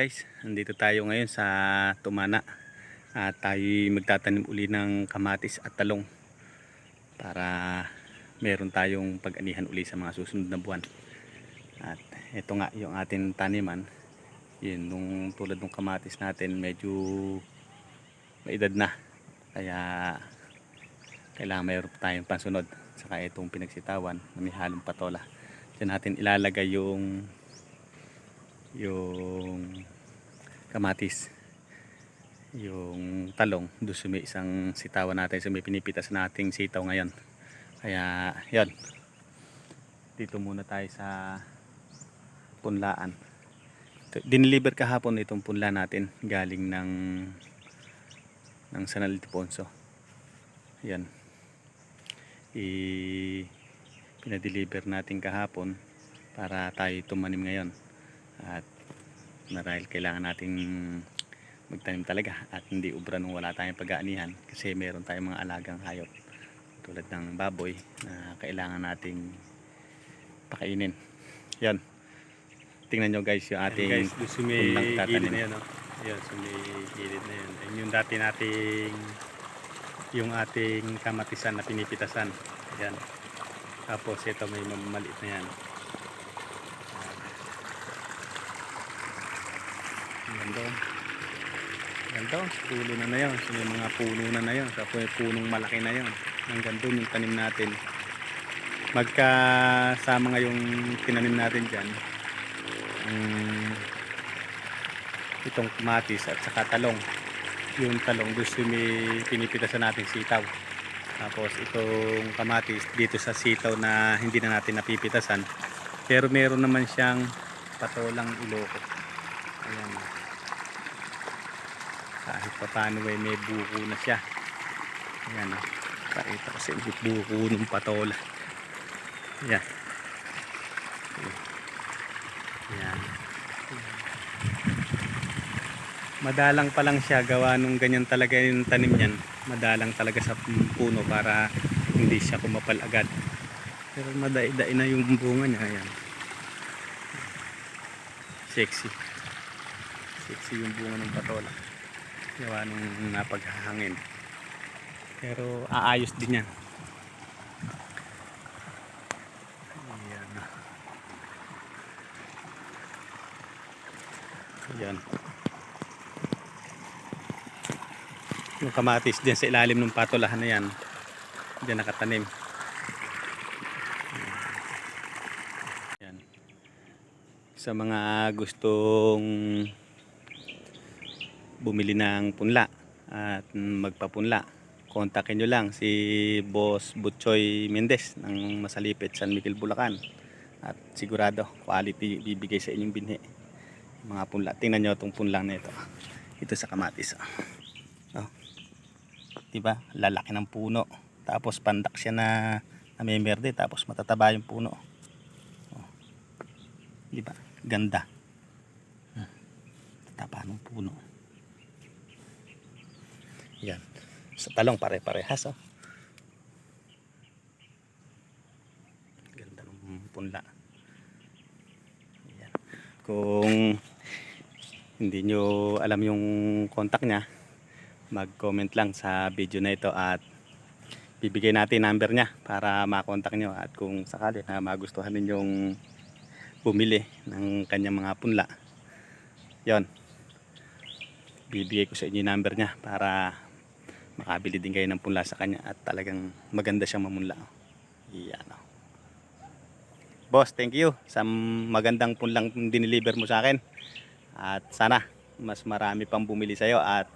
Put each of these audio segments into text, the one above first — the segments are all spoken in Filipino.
guys, nandito tayo ngayon sa Tumana at tayo magtatanim uli ng kamatis at talong para meron tayong pag-anihan uli sa mga susunod na buwan. At ito nga yung ating taniman, yun nung tulad ng kamatis natin medyo maedad na, kaya kailangan mayroon tayong pansunod. Saka itong pinagsitawan na may halong patola, diyan natin ilalagay yung kamatis. Yung talong doon sa may isang sitawan natin, sa may pinipitas nating sitaw ngayon. Kaya yan, dito muna tayo sa punlaan. Dineliver kahapon itong punla natin galing ng San Ildefonso. Yan, pinadeliver natin kahapon para tayo tumanim ngayon. At marahil kailangan nating magtanim talaga at hindi ubra nung wala tayong pag-aanihan, kasi meron tayong mga alagang hayop tulad ng baboy na kailangan nating pakainin. Yan, tingnan nyo guys yung ating punlang tatanim na yan, yan, so may gilid na yan. Yan yung dati nating yung ating kamatisan na pinipitasan. Yan, tapos ito may maliit na yan. Ganda, puno na yun. So, may mga puno na yun. So, punong malaki na yun. Hanggang doon yung tanim natin. Magkasama nga yung tinanim natin dyan, itong kamatis at saka talong. Yung talong gusto may pinipitasan natin sitaw. Tapos itong kamatis dito sa sitaw na hindi na natin napipitasan. Pero meron naman siyang patolang iloko. Ayan, kahit pa paano may buko na siya. Ayan, pakita ko sa buko ng patola. Ayan. Ayan. Madalang pa lang siya gawa nung ganyan talaga yung tanim niyan. Madalang talaga sa puno para hindi siya kumapal agad. Pero madai-dai na yung bunga niya. Ayan. Sexy yung bunga ng patola gawa nung napaghahangin, pero aayos din yan. Ayan. Yung kamatis din sa ilalim ng patolahan na yan, diyan nakatanim. Ayan. Sa mga gustong bumili ng punla at magpapunla, kontakin nyo lang si Boss Butchoy Mendez ng Masalipit, San Miguel, Bulacan, at sigurado quality bibigay sa inyong binhi mga punla. Tingnan nyo itong punlang na ito sa kamatis. Diba, lalaki ng puno, tapos pandak siya na may merde, tapos matataba yung puno. Diba, ganda, tataba ng puno. Yan, sa talong pare-parehas. Ganda ng punla. Yan. Kung hindi nyo alam yung contact nya, mag-comment lang sa video na ito at bibigay natin number nya para makontak nyo. At kung sakali na magustuhan ninyong bumili ng kanyang mga punla, yon, bibigay ko sa inyo yung number nya para makabili din kayo ng punla sa kanya at talagang maganda siyang mamunla. Yan. Boss, thank you sa magandang punlang dineliver mo sa akin, at sana mas marami pang bumili sa'yo at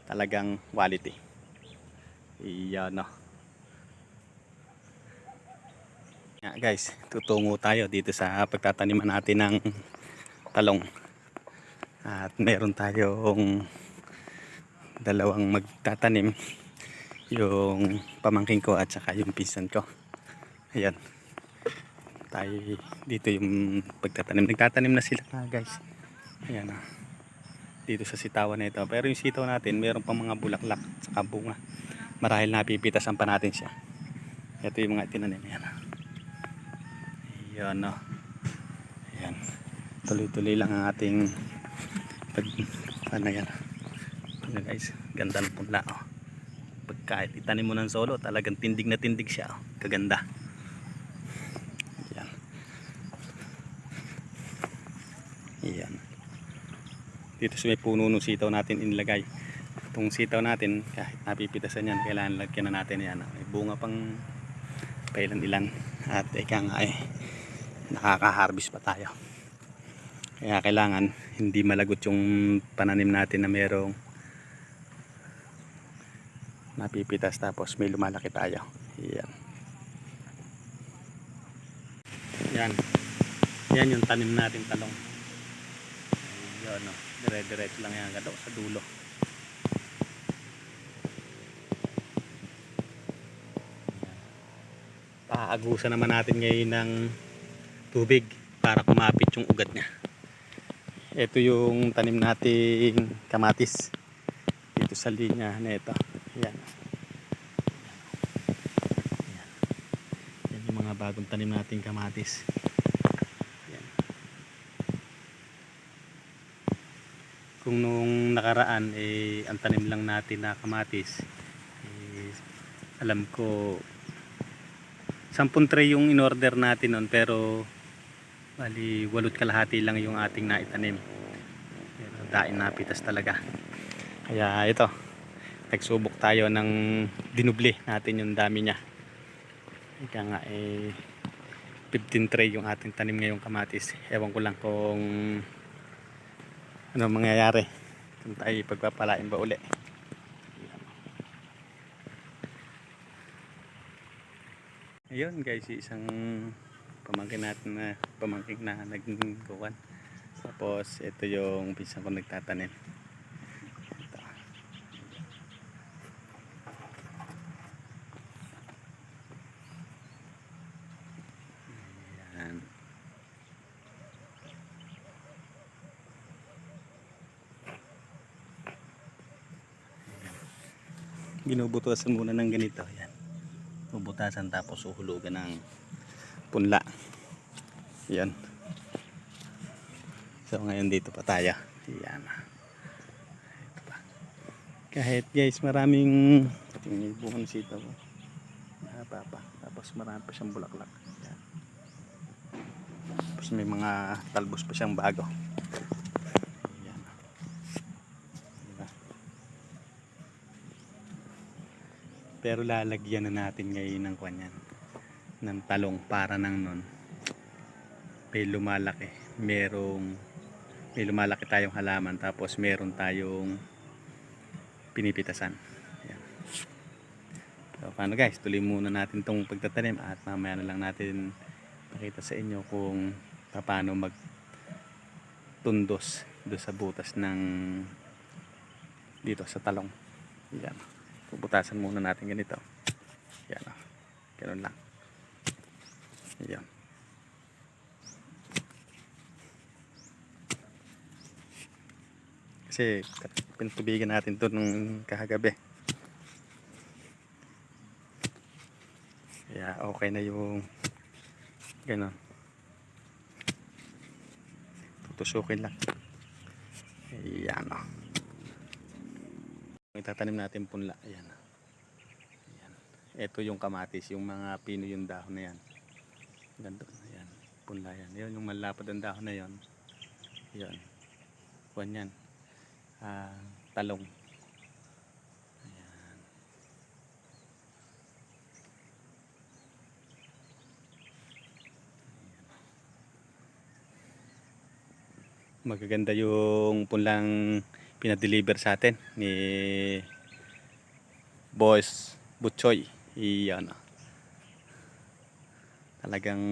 talagang quality. Yan. Guys, tutungo tayo dito sa pagtataniman natin ng talong. At meron tayong dalawang magtatanim, yung pamangkin ko at saka yung pinsan ko. Ayan, tayo dito yung pagtatanim. Nagtatanim na sila guys. Ayan, dito sa sitawan na ito. Pero yung sitaw natin meron pang mga bulaklak at saka bunga. Marahil napipitasan pa natin siya. Ito yung mga tinanim. Ayan, ayan, tuloy-tuloy lang ang ating Ano yan. Ano guys, ganda ng punla oh. Pagka itanim mo ng solo, talagang tindig na tindig siya oh. Kaganda. Yan. Yan. Dito sa may puno ng sitaw natin inilagay. Itong sitaw natin, kahit napipitasan yan, kailangan lagyan na natin yan. May bunga pang pailan-ilan. At ika nga nakaka-harvest pa tayo. Kaya kailangan hindi malagot yung pananim natin na merong napipitas tapos may lumalaki tayo. Yan. Yan. Yan yung tanim natin talong. Ayun no. Dire-diretso lang yan gado sa dulo. Paagusan naman natin ngayon ng tubig para kumapit yung ugat niya. Ito yung tanim nating kamatis dito sa linya na ito. Yan. Yan yung mga bagong tanim nating kamatis. Yan. Kung nung nakaraan ang tanim lang natin na kamatis alam ko 10 tray yung in-order natin nun, pero bali 8 kalahati lang yung ating naitanim. Pero daing napitas talaga. Kaya ito, nagsubok tayo ng dinubli natin yung dami niya. Ika nga 15 tray yung ating tanim ngayong kamatis. Ewan ko lang kung ano mangyayari, kung tayo pagpapalain ba uli. Ayun guys, isang pamangkin natin na naging kuwan. Tapos ito yung pinsan ko nagtatanim. Ito. Ayan. Binubutasan muna ng ganito. Ayan. Bubutasan tapos uhulugan ng punla. Yan. So ngayon dito pa tayo. Yan. Ito pa. Kahit guys maraming tingin buong sitaw. Mahaba pa. Tapos marami pa siyang bulaklak. Yan. Tapos may mga talbos pa siyang bago. Yan. Diba? Pero lalagyan na natin ngayon ng kanyan ng talong para nang nun may lumalaki tayong halaman tapos meron tayong pinipitasan. Ayan. So paano guys, tuloy muna natin tong pagtatanim at mamaya na lang natin pakita sa inyo kung paano magtundos doon sa butas ng dito sa talong. Ayan. Puputasan muna natin ganito. Yan o. Ganun lang. Ayan. Kasi pinatubigan natin ito nung kahagabi. Kaya okay na yung ganun. Tutusukin lang. Ayan o. Itatanim natin punla. Ayan. Ayan. Ito yung kamatis, yung mga pino yung dahon na yan. Ganito. Ayan. Punla yan. Ayan yung malapad ang dahon na yan. Ayan. Kuwan yan. Talong. Ayan. Magaganda yung punlang pinadeliver sa atin ni Boss Butchoy. Iyan. Talagang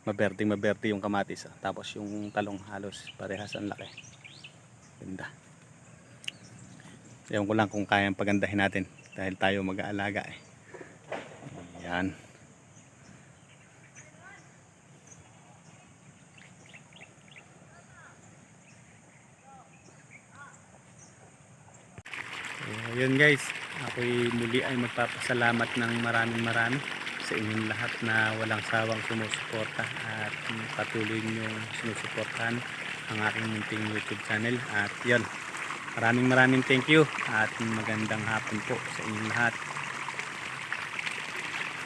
maberte yung kamatis. Tapos yung talong halos parehas ang laki. Ganda. Ewan ko lang kung kayang pagandahin natin dahil tayo mag-aalaga eh. Ayan. Yun guys, ako'y muli ay magpapasalamat ng maraming sa inyong lahat na walang sawang sumusuporta at patuloy niyong sinusuportahan ang aking munting YouTube channel. At yon, maraming thank you at magandang hapon po sa inyong lahat.